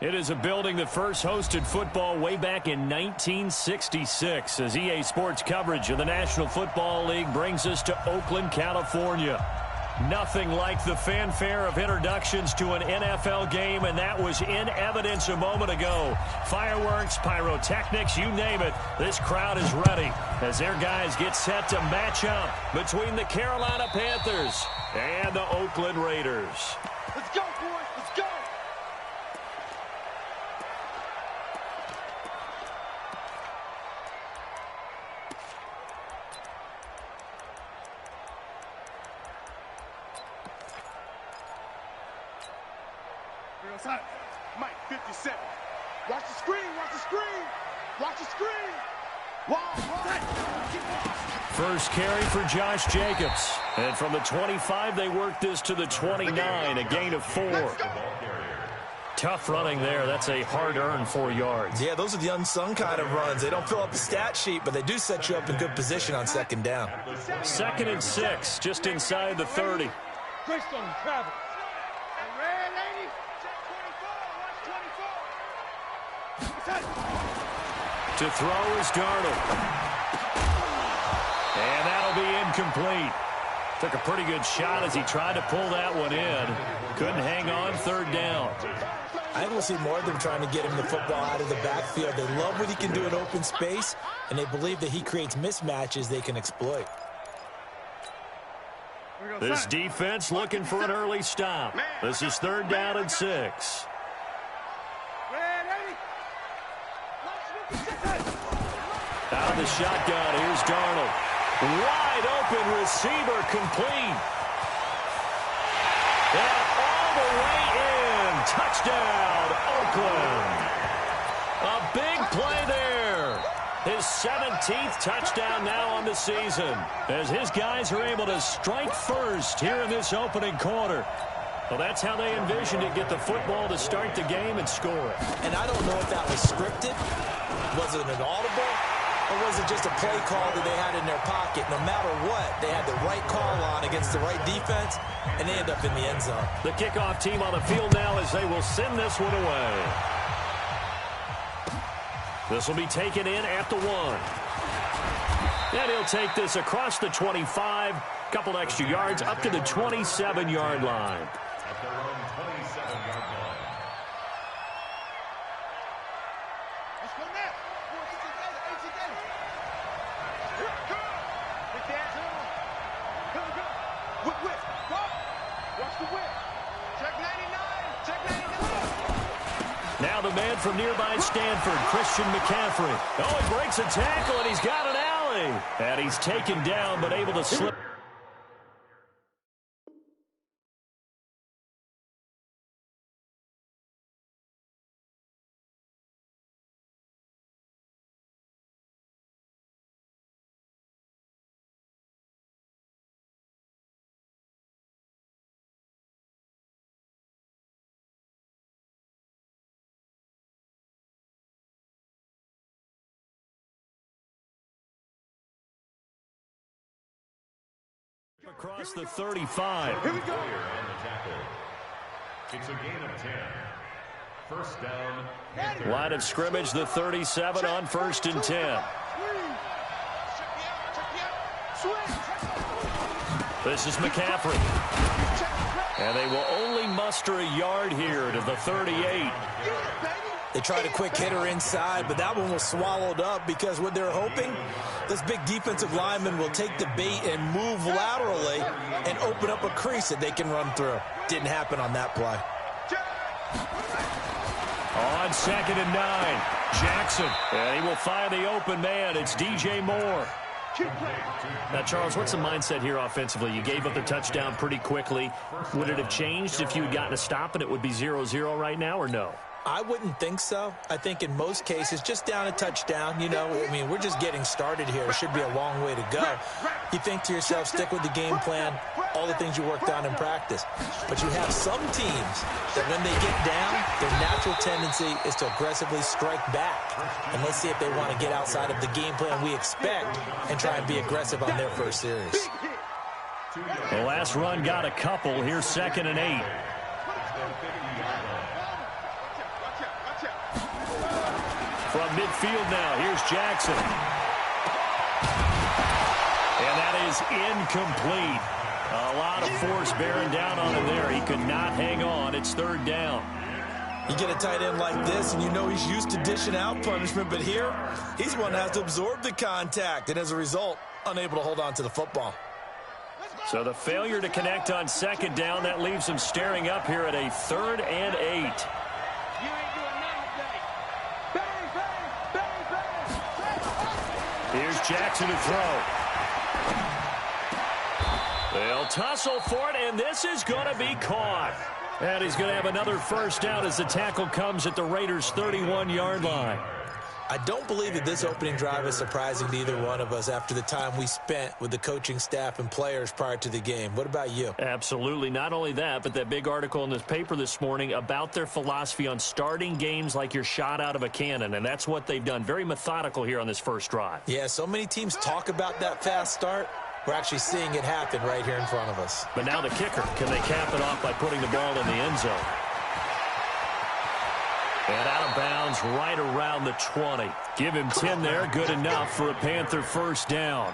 It is a building that first hosted football way back in 1966 as EA Sports coverage of the National Football League brings us to Oakland, California. Nothing like the fanfare of introductions to an NFL game, and that was in evidence a moment ago. Fireworks, pyrotechnics, you name it. This crowd is ready as their guys get set to match up between the Carolina Panthers and the Oakland Raiders. Let's go, boys. Let's go. Mike, 57. Watch the screen, watch the screen. Watch the screen. First carry for Josh Jacobs. And from the 25, they work this to the 29, a gain of 4. Tough running there. That's a hard-earned 4 yards. Yeah, those are the unsung kind of runs. They don't fill up the stat sheet, but they do set you up in good position on second down. 2nd and 6, just inside the 30. Greystone travel. To throw is Darnold. And that'll be incomplete. Took a pretty good shot as he tried to pull that one in. Couldn't hang on 3rd down. I think we'll see more of them trying to get him the football out of the backfield. They love what he can do in open space, and they believe that he creates mismatches they can exploit. This defense looking for an early stop. This is 3rd down and 6. Out of the shotgun, here's Darnold. Wide open receiver complete. And all the way in. Touchdown, Oakland. A big play there. His 17th touchdown now on the season as his guys are able to strike first here in this opening quarter. Well, that's how they envisioned it, get the football to start the game and score it. And I don't know if that was scripted. Was it an audible? Or was it just a play call that they had in their pocket? No matter what, they had the right call on against the right defense, and they end up in the end zone. The kickoff team on the field now as they will send this one away. This will be taken in at the 1. And he'll take this across the 25, couple extra yards up to the 27-yard line. At their own 27-yard line. Let's go now. Watch the whip. Check 99. Check 99. Now the man from nearby Stanford, Christian McCaffrey. Oh, he breaks a tackle, and he's got an alley. And he's taken down, but able to slip. Across the 35. Here we go. On the tackle. It's a gain of 10. First down. Panthers. Line of scrimmage, the 37 on 1st and 10. This is McCaffrey. And they will only muster a yard here to the 38. They tried a quick hitter inside, but that one was swallowed up because what they're hoping, this big defensive lineman will take the bait and move laterally and open up a crease that they can run through. Didn't happen on that play. On 2nd and 9, Jackson. And he will find the open man. It's DJ Moore. Now, Charles, what's the mindset here offensively? You gave up the touchdown pretty quickly. Would it have changed if you had gotten a stop and it would be 0-0 right now, or no? I wouldn't think so. I think in most cases, just down a touchdown, you know, I mean, we're just getting started here. It should be a long way to go. You think to yourself, stick with the game plan, all the things you worked on in practice. But you have some teams that when they get down, their natural tendency is to aggressively strike back. And let's see if they want to get outside of the game plan we expect and try and be aggressive on their first series. The last run got a couple. Here's 2nd and 8. From midfield now, here's Jackson. And that is incomplete. A lot of force bearing down on him there. He could not hang on. It's third down. You get a tight end like this, and you know he's used to dishing out punishment, but here, he's one that has to absorb the contact, and as a result, unable to hold on to the football. So the failure to connect on second down, that leaves him staring up here at a 3rd and 8. Here's Jackson to throw. They'll tussle for it, and this is going to be caught. And he's going to have another first down as the tackle comes at the Raiders' 31-yard line. I don't believe that this opening drive is surprising to either one of us after the time we spent with the coaching staff and players prior to the game. What about you? Absolutely. Not only that, but that big article in this paper this morning about their philosophy on starting games like you're shot out of a cannon, and that's what they've done. Very methodical here on this first drive. Yeah, so many teams talk about that fast start. We're actually seeing it happen right here in front of us. But now the kicker. Can they cap it off by putting the ball in the end zone? And out of bounds right around the 20. Give him 10 there. Good enough for a Panther first down.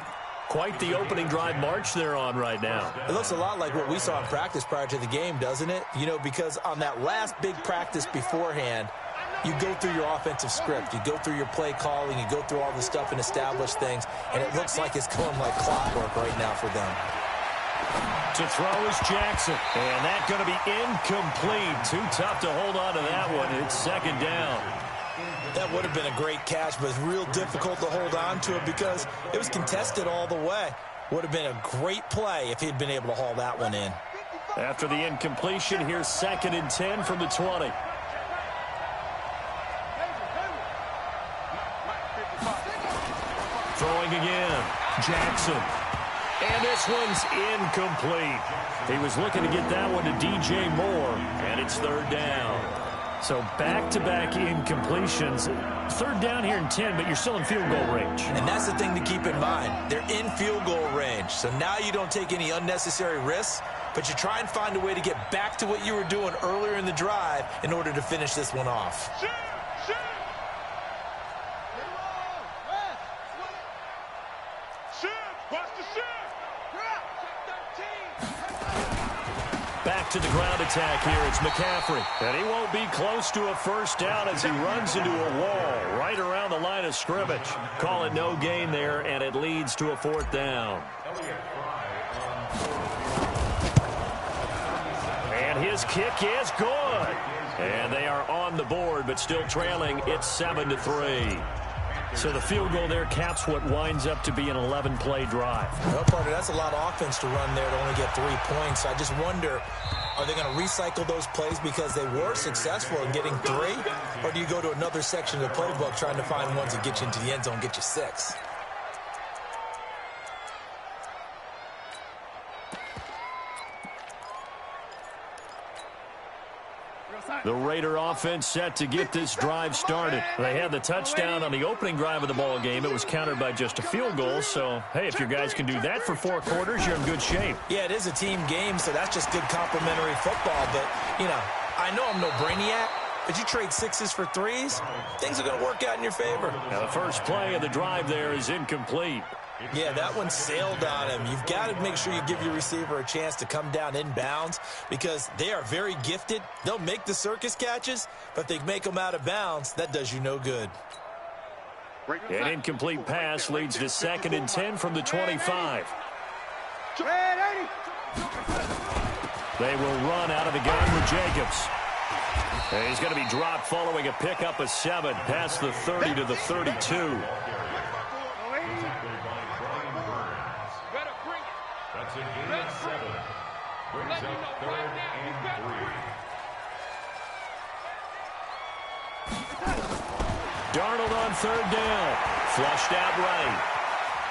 Quite the opening drive march they're on right now. It looks a lot like what we saw in practice prior to the game, doesn't it? You know, because on that last big practice beforehand, you go through your offensive script. You go through your play calling. You go through all the stuff and establish things. And it looks like it's going like clockwork right now for them. To throw is Jackson. And that's going to be incomplete. Too tough to hold on to that one. It's second down. That would have been a great catch, but it's real difficult to hold on to it because it was contested all the way. Would have been a great play if he'd been able to haul that one in. After the incompletion, here's 2nd and 10 from the 20. Throwing again. Jackson. And this one's incomplete. He was looking to get that one to DJ Moore, and it's third down. So back-to-back incompletions. Third down here in 10, but you're still in field goal range. And that's the thing to keep in mind. They're in field goal range. So now you don't take any unnecessary risks, but you try and find a way to get back to what you were doing earlier in the drive in order to finish this one off. Back to the ground attack here. It's McCaffrey. And he won't be close to a first down as he runs into a wall right around the line of scrimmage. Call it no gain there, and it leads to a fourth down. And his kick is good. And they are on the board, but still trailing. It's 7-3. So the field goal there caps what winds up to be an 11-play drive. Well, partner, that's a lot of offense to run there to only get 3 points. I just wonder, are they going to recycle those plays because they were successful in getting 3? Or do you go to another section of the playbook trying to find ones that get you into the end zone, get you 6? The Raider offense set to get this drive started. They had the touchdown on the opening drive of the ball game. It was countered by just a field goal. So, hey, if your guys can do that for 4 quarters, you're in good shape. Yeah, it is a team game, so that's just good complimentary football. But, you know, I know I'm no brainiac, but you trade 6s for 3s, things are going to work out in your favor. Now, the first play of the drive there is incomplete. Yeah, that one sailed on him. You've got to make sure you give your receiver a chance to come down inbounds because they are very gifted. They'll make the circus catches, but they make them out of bounds. That does you no good. An incomplete pass leads to 2nd and 10 from the 25. They will run out of the gun with Jacobs. And he's going to be dropped following a pickup of 7 past the 30 to the 32. That's a gain of 7. Brings up 3rd and 3. Darnold on 3rd down. Flushed out right.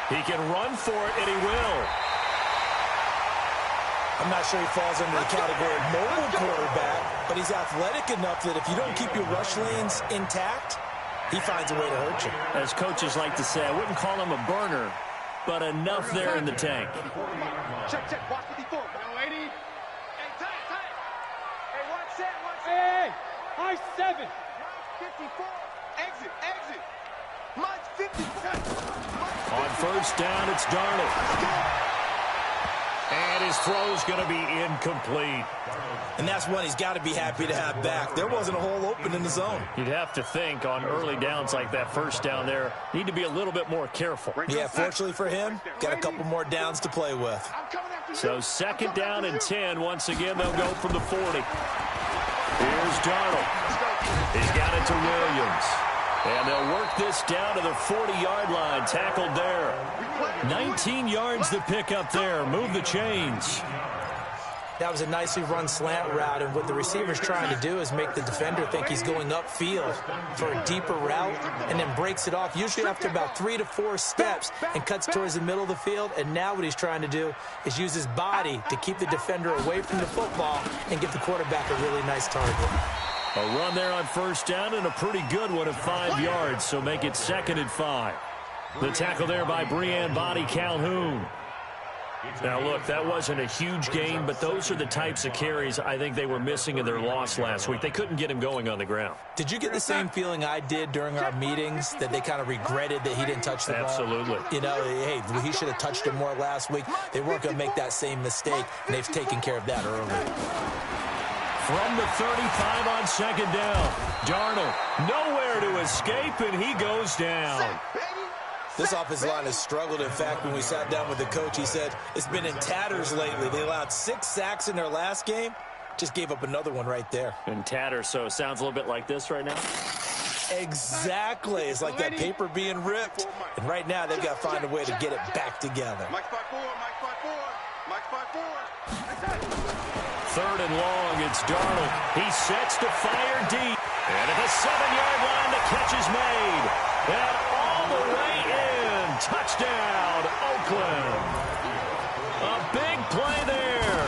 He can run for it, and he will. I'm not sure he falls under the category of mobile quarterback, but he's athletic enough that if you don't keep your rush lanes intact, he finds a way to hurt you. As coaches like to say, I wouldn't call him a burner, but enough there in the tank. Check, check, watch 54. Go, lady. Hey, tight, tight. Hey, watch set, watch set. Hey, high 7. 54. Exit, exit. Mike's 50. On first down, it's Darnold. And his throw's going to be incomplete. And that's one he's got to be happy to have back. There wasn't a hole open in the zone. You'd have to think on early downs like that first down there, need to be a little bit more careful. Yeah, fortunately for him, got a couple more downs to play with. So second down and 10. Once again, they'll go from the 40. Here's Darnold. He's got it to Williams. And they'll work this down to the 40-yard line. Tackled there. 19 yards to pick up there. Move the chains. That was a nicely run slant route, and what the receiver's trying to do is make the defender think he's going upfield for a deeper route, and then breaks it off, usually after about 3 to 4 steps, and cuts towards the middle of the field. And now what he's trying to do is use his body to keep the defender away from the football and give the quarterback a really nice target. A run there on first down, and a pretty good one of 5 yards, so make it 2nd and 5. The tackle there by Breanne Body Calhoun. Now, look, that wasn't a huge gain, but those are the types of carries I think they were missing in their loss last week. They couldn't get him going on the ground. Did you get the same feeling I did during our meetings, that they kind of regretted that he didn't touch the ball? Absolutely. You know, hey, he should have touched it more last week. They weren't going to make that same mistake, and they've taken care of that early. From the 35 on second down, Darnold nowhere to escape, and he goes down. This offensive line has struggled. In fact, when we sat down with the coach, he said it's been in tatters lately. They allowed 6 sacks in their last game. Just gave up another one right there. In tatters, so it sounds a little bit like this right now? Exactly. It's like that paper being ripped. And right now, they've got to find a way to get it back together. Mike's 5-4, Mike's 5-4, Mike's 5-4. 3rd and long, it's Darnold. He sets to fire deep. And at the 7-yard line, the catch is made. And all the way in. Touchdown, Oakland. A big play there.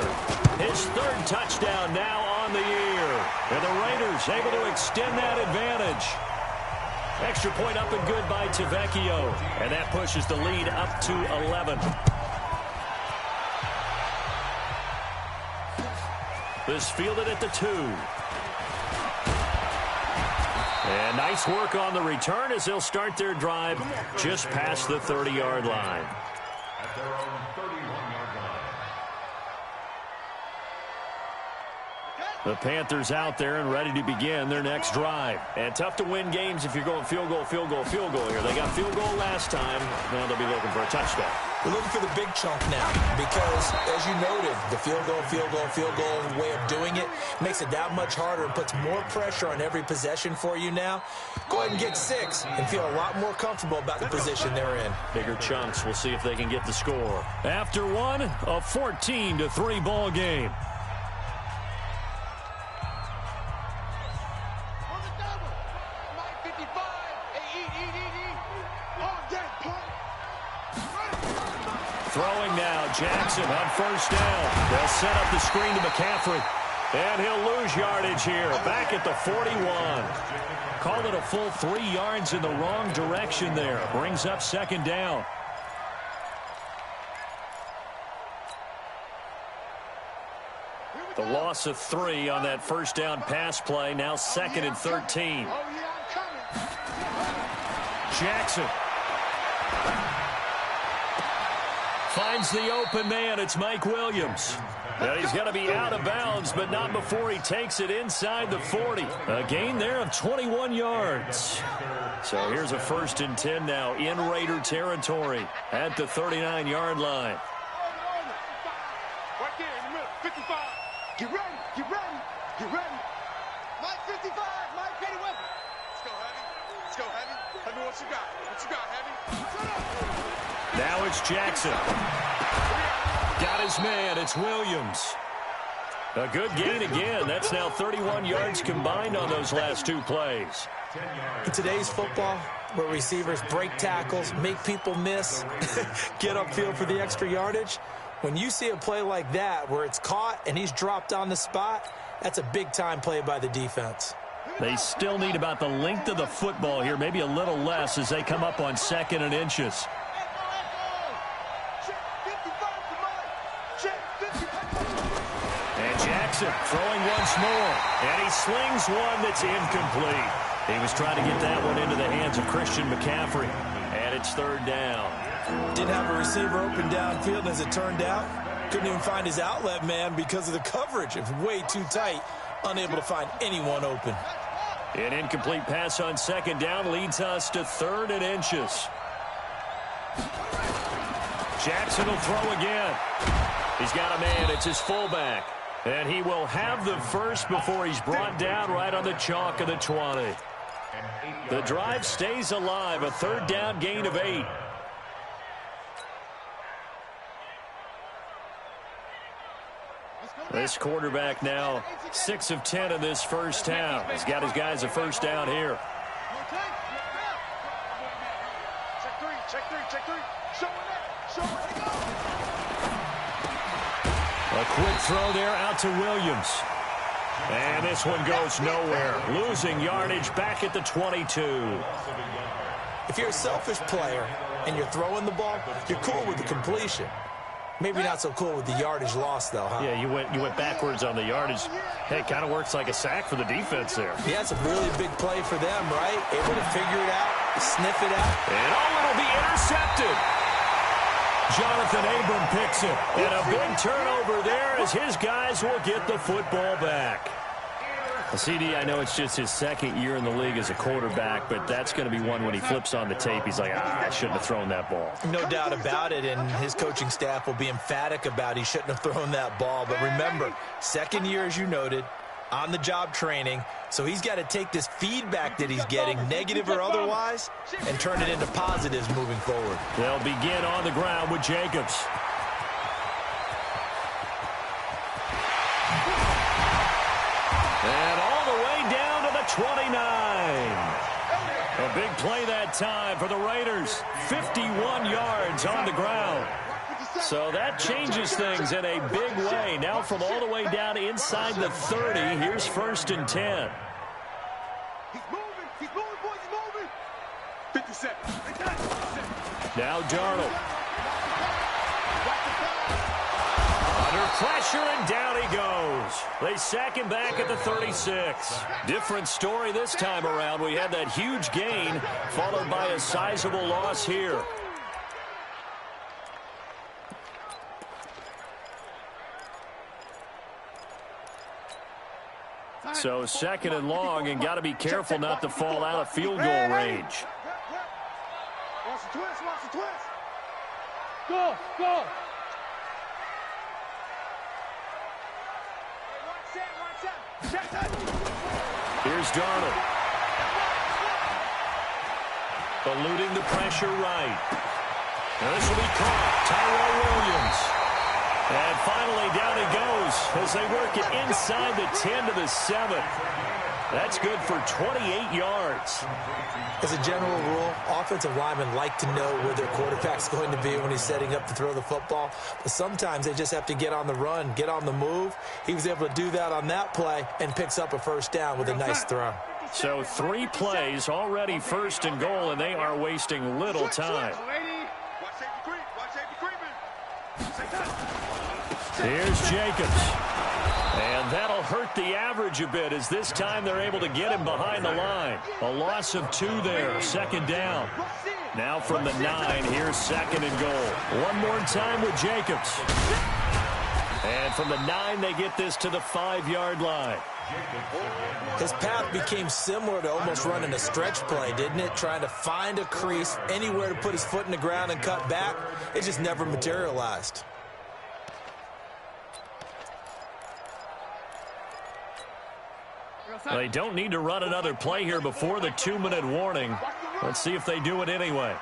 His 3rd touchdown now on the year. And the Raiders able to extend that advantage. Extra point up and good by Tavecchio. And that pushes the lead up to 11. This fielded at the 2. And nice work on the return as they'll start their drive just past the 30-yard line. At their own 31-yard line. The Panthers out there and ready to begin their next drive. And tough to win games if you're going field goal, field goal, field goal here. They got field goal last time. Now they'll be looking for a touchdown. We're looking for the big chunk now because, as you noted, the field goal way of doing it makes it that much harder and puts more pressure on every possession for you now. Go ahead and get 6 and feel a lot more comfortable about the position they're in. Bigger chunks. We'll see if they can get the score. After one, a 14-3 ball game. Throwing now, Jackson on first down. They'll set up the screen to McCaffrey. And he'll lose yardage here, back at the 41. Call it a full 3 yards in the wrong direction there. Brings up second down. The loss of 3 on that first down pass play, now 2nd and 13. Jackson finds the open man. It's Mike Williams. Now he's got to be out of bounds, but not before he takes it inside the 40. A gain there of 21 yards. So here's a 1st and 10 now in Raider territory at the 39-yard line. Right there in the middle, 55. Get ready, get ready, get ready. Mike 55, Mike, get it weapon. Let's go, Heavy. Let's go, Heavy. Heavy, what you got? What you got, Heavy? Now it's Jackson. Got his man. It's Williams. A good gain again. That's now 31 yards combined on those last 2 plays. In today's football, where receivers break tackles, make people miss, get upfield for the extra yardage, when you see a play like that where it's caught and he's dropped on the spot, that's a big-time play by the defense. They still need about the length of the football here, maybe a little less as they come up on 2nd and inches. And Jackson throwing once more, and he slings one that's incomplete. He was trying to get that one into the hands of Christian McCaffrey. And it's third down. Didn't have a receiver open downfield, and as it turned out, couldn't even find his outlet man because of the coverage. It was way too tight, unable to find anyone open. An incomplete pass on second down leads us to 3rd and inches. Jackson will throw again. He's got a man. It's his fullback. And he will have the first before he's brought down right on the chalk of the 20. The drive stays alive. A 3rd down gain of 8. This quarterback now 6 of 10 in this first half. He's got his guys a first down here. Check three. Show it. A quick throw there out to Williams. And this one goes nowhere. Losing yardage back at the 22. If you're a selfish player and you're throwing the ball, you're cool with the completion. Maybe not so cool with the yardage loss, though, huh? Yeah, you went backwards on the yardage. Hey, it kind of works like a sack for the defense there. Yeah, it's a really big play for them, right? Able to figure it out, sniff it out. And it'll be intercepted. Jonathan Abram picks it. And a big turnover there as his guys will get the football back. CD, I know it's just his 2nd year in the league as a quarterback, but that's going to be one when he flips on the tape. He's like, I shouldn't have thrown that ball. No doubt about it, and his coaching staff will be emphatic about he shouldn't have thrown that ball. But remember, 2nd year, as you noted, on-the-job training, so he's got to take this feedback that he's getting, negative or otherwise, and turn it into positives moving forward. They'll begin on the ground with Jacobs. And all the way down to the 29. A big play that time for the Raiders. 51 yards on the ground. So that changes things in a big way. Now from all the way down inside the 30, here's 1st and 10. He's moving, boys, he's moving. 50 seconds. Now Darnold. Under pressure, and down he goes. They sack him back at the 36. Different story this time around. We had that huge gain, followed by a sizable loss here. So 2nd and long, and got to be careful not to fall out of field goal range. Watch the twist. Go. Here's Darnold. Eluding the pressure right. Now this will be caught. Tyrell Williams. And finally down he goes as they work it inside the 10 to the 7. That's good for 28 yards. As a general rule, offensive linemen like to know where their quarterback's going to be when he's setting up to throw the football. But sometimes they just have to get on the run, get on the move. He was able to do that on that play and picks up a first down with a nice throw. So 3 plays already 1st and goal, and they are wasting little time. Here's Jacobs. And that'll hurt the average a bit as this time they're able to get him behind the line. A loss of 2 there, 2nd down. Now from the 9, here's 2nd and goal. One more time with Jacobs. And from the 9, they get this to the 5-yard line. His path became similar to almost running a stretch play, didn't it? Trying to find a crease, anywhere to put his foot in the ground and cut back. It just never materialized. They don't need to run another play here before the 2-minute warning. Let's see if they do it anyway.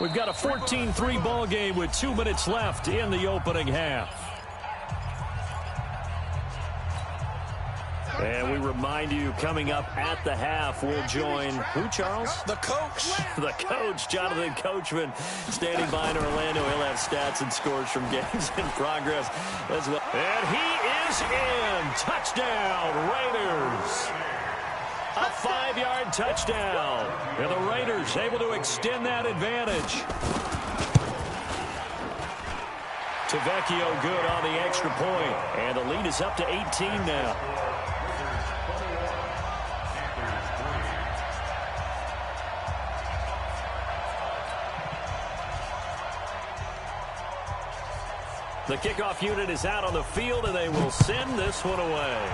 We've got a 14-3 ball game with 2 minutes left in the opening half. And we remind you, coming up at the half, we'll join who, Charles? The coach. The coach, Jonathan Coachman, standing by in Orlando. He'll have stats and scores from games in progress as well. And he is in. Touchdown, Raiders. A 5-yard touchdown. And the Raiders able to extend that advantage. Tavecchio good on the extra point, and the lead is up to 18 now. The kickoff unit is out on the field, and they will send this one away.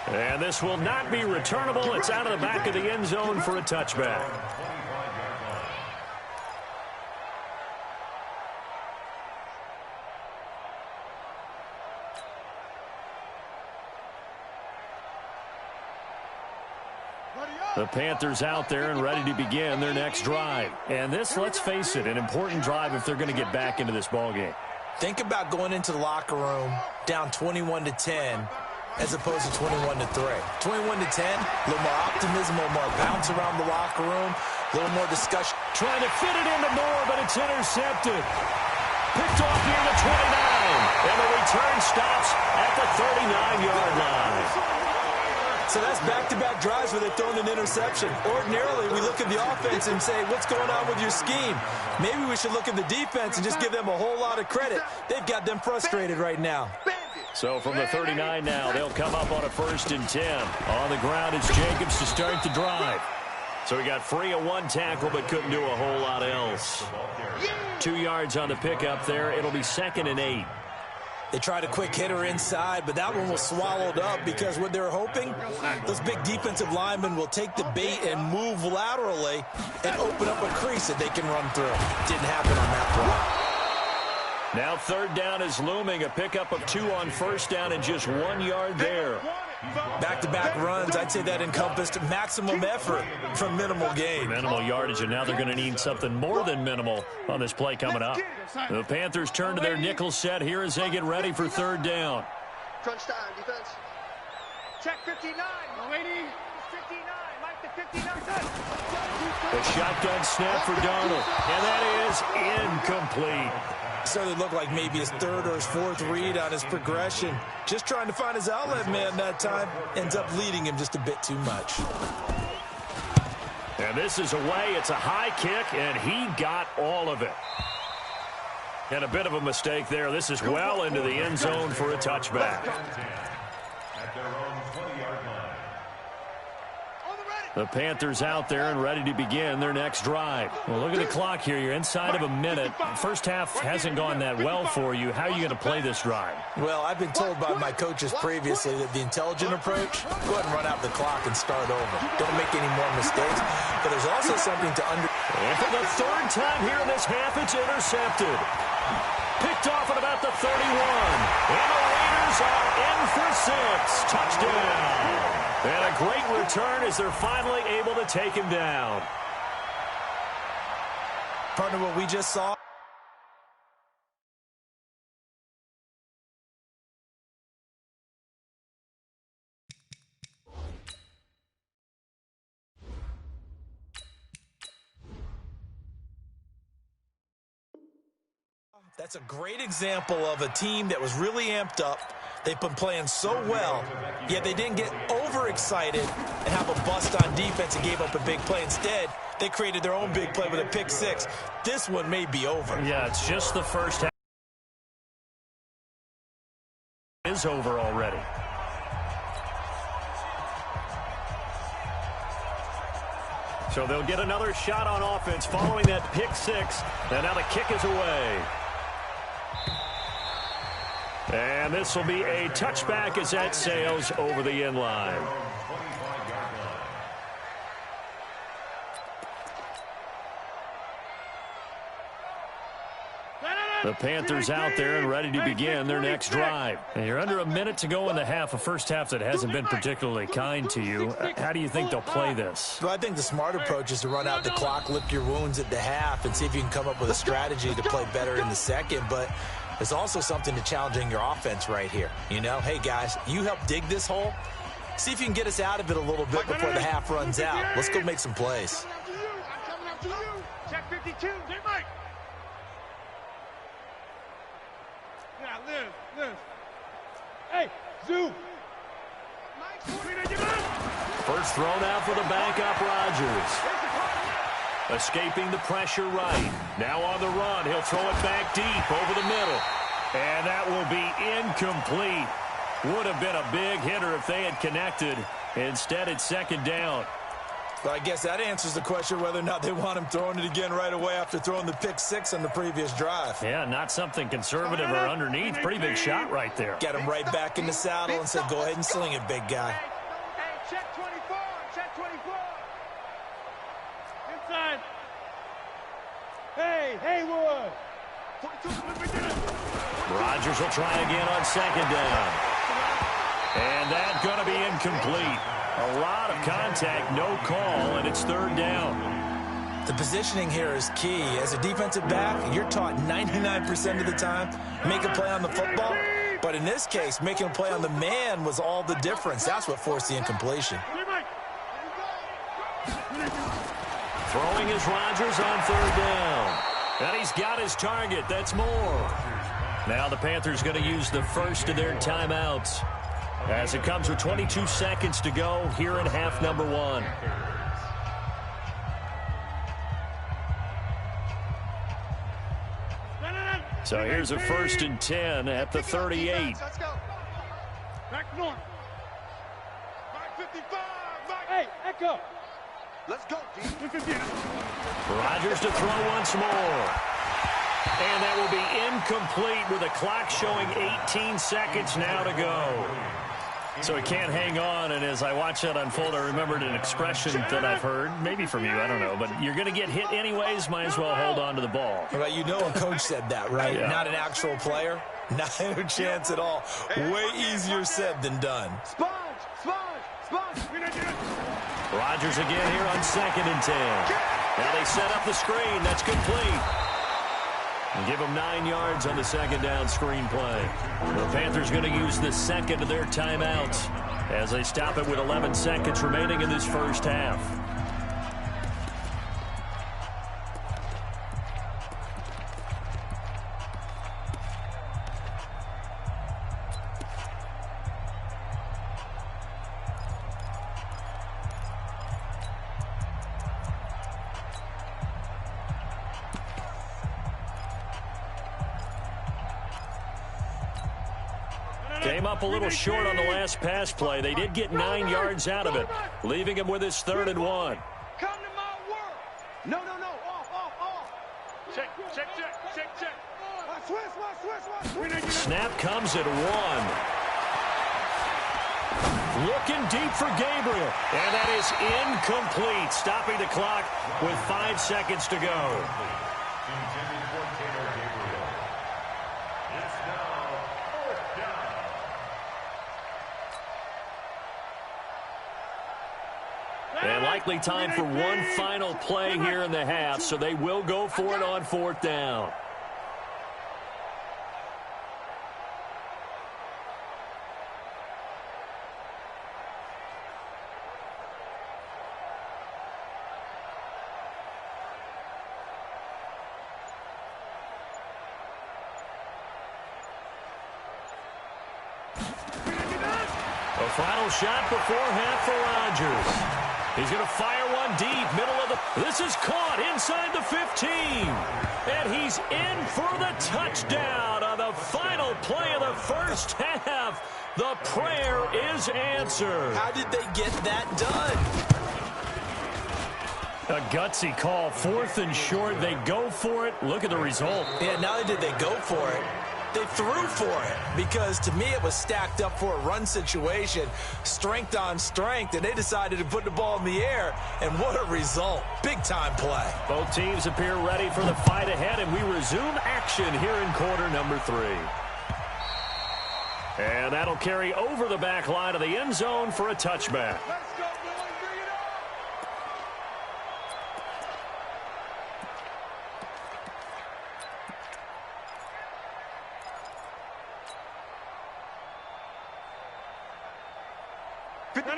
And this will not be returnable. It's out of the back of the end zone for a touchback. The Panthers out there and ready to begin their next drive. And this, let's face it, an important drive if they're going to get back into this ballgame. Think about going into the locker room down 21-10 as opposed to 21-3. 21-10, a little more optimism, a little more bounce around the locker room, a little more discussion. Trying to fit it into Moore, but it's intercepted. Picked off near the 29. And the return stops at the 39-yard line. So that's back-to-back drives where they've thrown an interception. Ordinarily, we look at the offense and say, what's going on with your scheme? Maybe we should look at the defense and just give them a whole lot of credit. They've got them frustrated right now. So from the 39 now, they'll come up on a 1st and 10. On the ground, it's Jacobs to start the drive. So he got free of one tackle but couldn't do a whole lot else. 2 yards on the pickup there. It'll be 2nd and 8. They tried a quick hitter inside, but that one was swallowed up because what they're hoping, those big defensive linemen will take the bait and move laterally and open up a crease that they can run through. Didn't happen on that play. Now 3rd down is looming. A pickup of 2 on 1st down and just 1 yard there. Back-to-back runs, I'd say that encompassed maximum effort from minimal gain. Minimal yardage, and now they're going to need something more than minimal on this play coming up. The Panthers turn to their nickel set here as they get ready for 3rd down. Crunch time, defense. Check 59. Lady, 59. Mike the 59. The shotgun snap for Donald, and that is incomplete. Started to look like maybe his 3rd or his 4th read on his progression. Just trying to find his outlet man that time. Ends up leading him just a bit too much. And this is away. It's a high kick, and he got all of it. And a bit of a mistake there. This is well into the end zone for a touchback. At their own 20-yard line. The Panthers out there and ready to begin their next drive. Well, look at the clock here. You're inside of a minute. First half hasn't gone that well for you. How are you going to play this drive? Well, I've been told by my coaches previously that the intelligent approach, go ahead and run out the clock and start over. Don't make any more mistakes. But there's also something to And for the 3rd time here in this half, it's intercepted. Picked off at about the 31. And the Raiders are in for 6. Touchdown. And a great return as they're finally able to take him down. Partner, what we just saw. That's a great example of a team that was really amped up. They've been playing so well, yet they didn't get overexcited and have a bust on defense and gave up a big play. Instead, they created their own big play with a pick 6. This one may be over. Yeah, it's just the first half. It is over already. So they'll get another shot on offense following that pick 6. And now the kick is away. And this will be a touchback as that sails over the end line. The Panthers out there and ready to begin their next drive. And you're under a minute to go in the half, a first half that hasn't been particularly kind to you. How do you think they'll play this? Well, I think the smart approach is to run out the clock, lick your wounds at the half, and see if you can come up with a strategy to play better in the second. But there's also something to challenging your offense right here. You know, hey, guys, you help dig this hole. See if you can get us out of it a little bit before the half runs out. Let's go make some plays. I'm coming after you. Check 52. Get Mike. Yeah, live. Hey, Zoo. First thrown out for the backup, Rodgers. Escaping the pressure right. Now on the run. He'll throw it back deep over the middle. And that will be incomplete. Would have been a big hitter if they had connected. Instead, it's second down. Well, I guess that answers the question whether or not they want him throwing it again right away after throwing the pick six on the previous drive. Yeah, not something conservative or underneath. Pretty big shot right there. Get him right back in the saddle and say, go ahead and sling it, big guy. Hey, check 24. Check 24. Inside. Hey, Haywood. 22. Rodgers will try again on second down. And that's going to be incomplete. A lot of contact, no call, and it's third down. The positioning here is key. As a defensive back, you're taught 99% of the time, make a play on the football. But in this case, making a play on the man was all the difference. That's what forced the incompletion. Throwing is Rodgers on third down. And he's got his target. That's more. Now the Panthers going to use the first of their timeouts, as it comes with 22 seconds to go here in half number one. So here's a 1st and 10 at the 38. Let's go. Back north. Back 55. Back. Hey, echo. Let's go, D. Rodgers to throw once more. And that will be incomplete with the clock showing 18 seconds now to go. So he can't hang on, and as I watch that unfold, I remembered an expression that I've heard, maybe from you, I don't know, but you're going to get hit anyways, might as well hold on to the ball. Well, you know a coach said that, right? Yeah. Not an actual player. Not a chance at all. Way easier said than done. Sponge. Rodgers again here on 2nd and 10. Now they set up the screen. That's complete. And give them 9 yards on the second down screen play. The Panthers going to use the second of their timeouts as they stop it with 11 seconds remaining in this first half. Came up a little short on the last pass play. They did get 9 yards out of it, leaving him with his 3rd and 1. Come to my work. No. Off. Check. Switch. Snap comes at 1. Looking deep for Gabriel. And that is incomplete, stopping the clock with 5 seconds to go. And likely time for one final play here in the half, so they will go for it on 4th down. A final shot before half for Rodgers. He's going to fire one deep, middle of the... This is caught inside the 15. And he's in for the touchdown on the final play of the first half. The prayer is answered. How did they get that done? A gutsy call, 4th and short. They go for it. Look at the result. Yeah, not only did they go for it, they threw for it, because to me it was stacked up for a run situation, strength on strength, and they decided to put the ball in the air, and what a result. Big-time play. Both teams appear ready for the fight ahead, and we resume action here in quarter number 3. And that'll carry over the back line of the end zone for a touchback. Let's go, boys. Bring it on.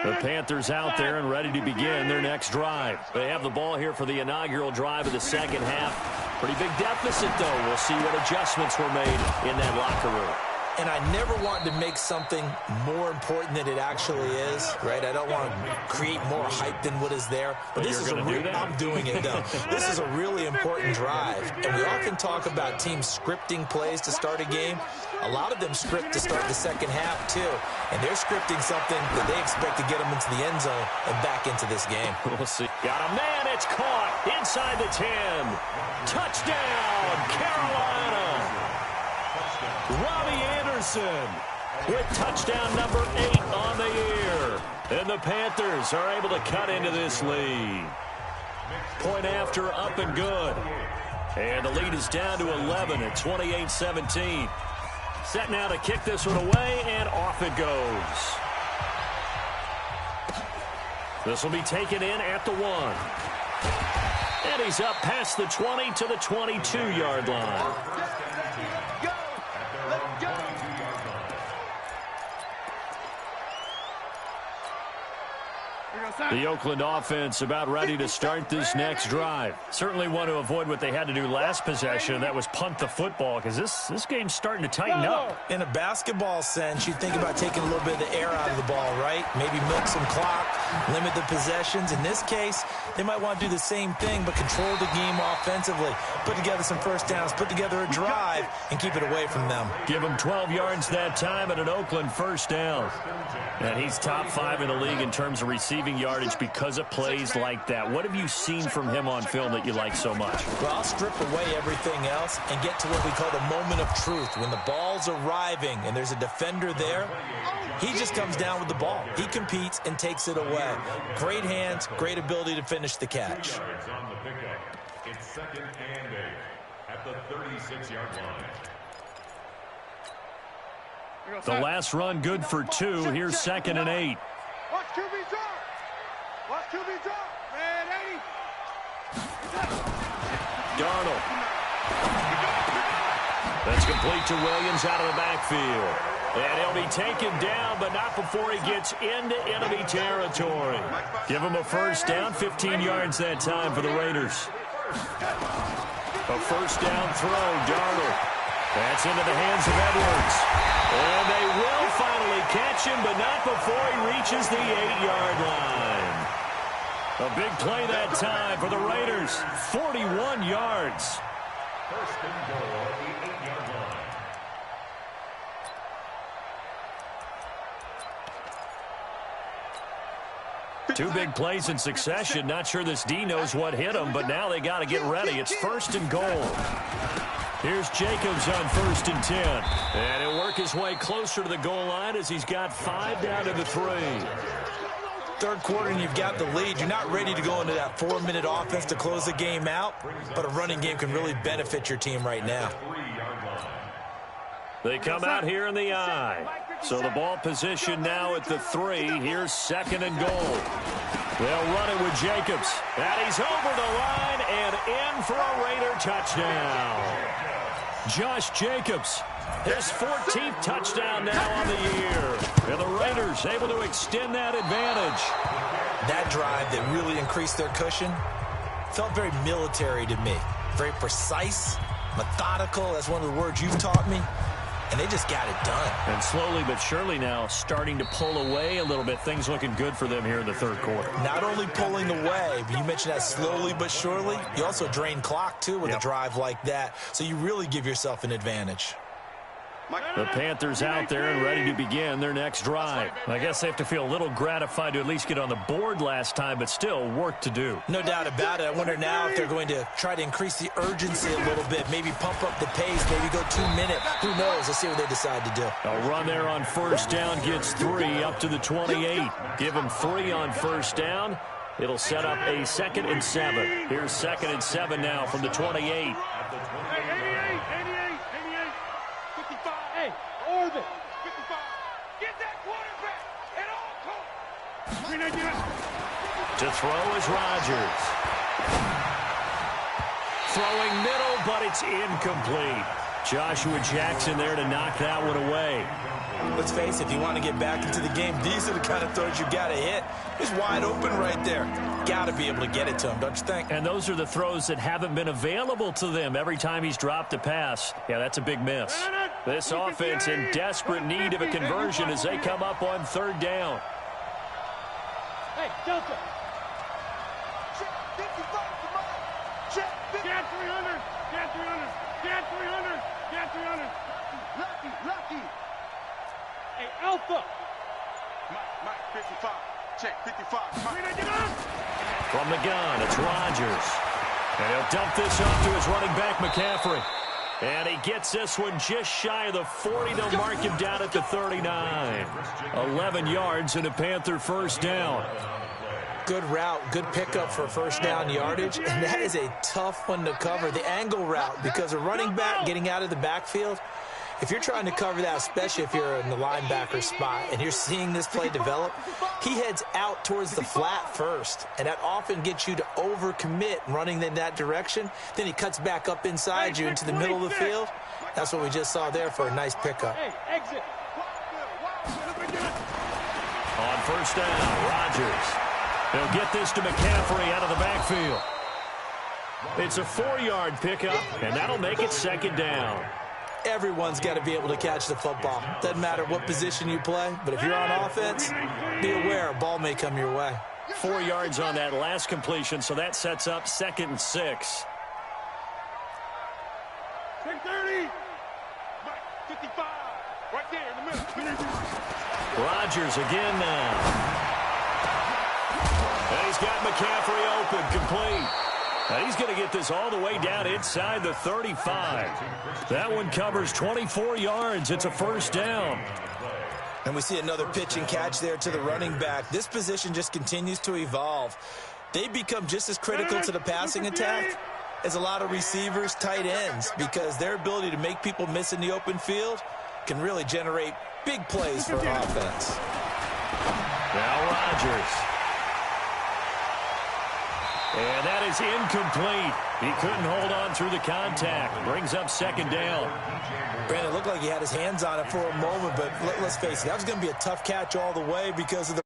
The Panthers out there and ready to begin their next drive. They have the ball here for the inaugural drive of the second half. Pretty big deficit, though. We'll see what adjustments were made in that locker room. And I never want to make something more important than it actually is, right? I don't want to create more hype than what is there. But this is I'm doing it, though. This is a really important drive. And we often talk about teams scripting plays to start a game. A lot of them script to start the second half, too. And they're scripting something that they expect to get them into the end zone and back into this game. We'll see. Got a man. It's caught inside the 10. Touchdown, Carolina. Robbie Anderson with touchdown number 8 on the year. And the Panthers are able to cut into this lead. Point after, up and good. And the lead is down to 11 at 28-17. Set now to kick this one away, and off it goes. This will be taken in at the 1. And he's up past the 20 to the 22-yard line. The Oakland offense about ready to start this next drive. Certainly want to avoid what they had to do last possession. That was punt the football, because this game's starting to tighten up. In a basketball sense, you think about taking a little bit of the air out of the ball, right? Maybe milk some clock, limit the possessions. In this case, they might want to do the same thing, but control the game offensively. Put together some first downs, put together a drive, and keep it away from them. Give him 12 yards that time at an Oakland first down. And he's top 5 in the league in terms of receiving yardage because of plays like that. What have you seen from him on film that you like so much? Well, I'll strip away everything else and get to what we call the moment of truth. When the ball's arriving and there's a defender there, he just comes down with the ball. He competes and takes it away. Great hands, great ability to finish the catch. It's 2nd and 8 at the 36-yard line. The last run good for 2. Here's 2nd and 8. Watch QB drop. Watch QB drop. Man, 80. Darnold. That's complete to Williams out of the backfield. And he'll be taken down, but not before he gets into enemy territory. Give him a first down, 15 yards that time for the Raiders. A first down throw, Darnold. That's into the hands of Edwards. And they will finally catch him, but not before he reaches the 8-yard line. A big play that time for the Raiders. 41 yards. First and goal at the 8-yard line. Two big plays in succession. Not sure this D knows what hit him, but now they got to get ready. It's 1st and goal. Here's Jacobs on 1st and 10. And he'll work his way closer to the goal line as he's got 5 down to the 3. Third quarter and you've got the lead. You're not ready to go into that 4-minute offense to close the game out, but a running game can really benefit your team right now. They come out here in the I. So the ball position now at the 3. Here's 2nd and goal. They'll run it with Jacobs. And he's over the line and in for a Raider touchdown. Josh Jacobs, his 14th touchdown now on the year. And the Raiders able to extend that advantage. That drive that really increased their cushion felt very military to me. Very precise, methodical. That's one of the words you've taught me. And they just got it done. And slowly but surely now starting to pull away a little bit. Things looking good for them here in the third quarter. Not only pulling away, but you mentioned that slowly but surely. You also drain clock, too, with a drive like that. So you really give yourself an advantage. The Panthers out there and ready to begin their next drive. I guess they have to feel a little gratified to at least get on the board last time, but still work to do. No doubt about it. I wonder now if they're going to try to increase the urgency a little bit, maybe pump up the pace, maybe go 2 minutes. Who knows? Let's see what they decide to do. A run there on first down gets 3 up to the 28. Give them 3 on first down. It'll set up a 2nd and 7. Here's 2nd and 7 now from the 28. Orbit. 55. Get that quarterback at all costs. To throw is Rodgers. Throwing middle, but it's incomplete. Joshua Jackson there to knock that one away. Let's face it, if you want to get back into the game, these are the kind of throws you got to hit. He's wide open right there. Got to be able to get it to him, don't you think? And those are the throws that haven't been available to them every time he's dropped a pass. Yeah, that's a big miss. This offense in desperate need of a conversion as they come up on third down. Hey, Delta. Check 55, come on. Check 50. Get 300. Get 300. Get 300. Get 300. Lucky. Hey, Alpha. Mike, 55. Check 55. Mike. From the gun, it's Rodgers. And he'll dump this off to his running back, McCaffrey. And he gets this one just shy of the 40. They'll mark him down at the 39. 11 yards and a Panther first down. Good route, good pickup for first down yardage, and that is a tough one to cover, the angle route, because a running back getting out of the backfield, if you're trying to cover that, especially if you're in the linebacker spot and you're seeing this play develop, he heads out towards the flat first, and that often gets you to overcommit running in that direction. Then he cuts back up inside you into the middle of the field. That's what we just saw there for a nice pickup. Exit. On first down, Rodgers. He'll get this to McCaffrey out of the backfield. It's a 4-yard pickup, and that'll make it second down. Everyone's got to be able to catch the football. Doesn't matter what position you play, but if you're on offense, be aware a ball may come your way. 4 yards on that last completion, so that sets up 2nd and 6. 30. 55. Right there in the middle. Rodgers again now. And he's got McCaffrey open, complete. And he's going to get this all the way down inside the 35. That one covers 24 yards. It's a first down. And we see another pitch and catch there to the running back. This position just continues to evolve. They become just as critical to the passing attack as a lot of receivers, tight ends, because their ability to make people miss in the open field can really generate big plays for offense. Now Rodgers. And that is incomplete. He couldn't hold on through the contact. Brings up second down. Brandon, it looked like he had his hands on it for a moment, but let's face it, that was going to be a tough catch all the way because of the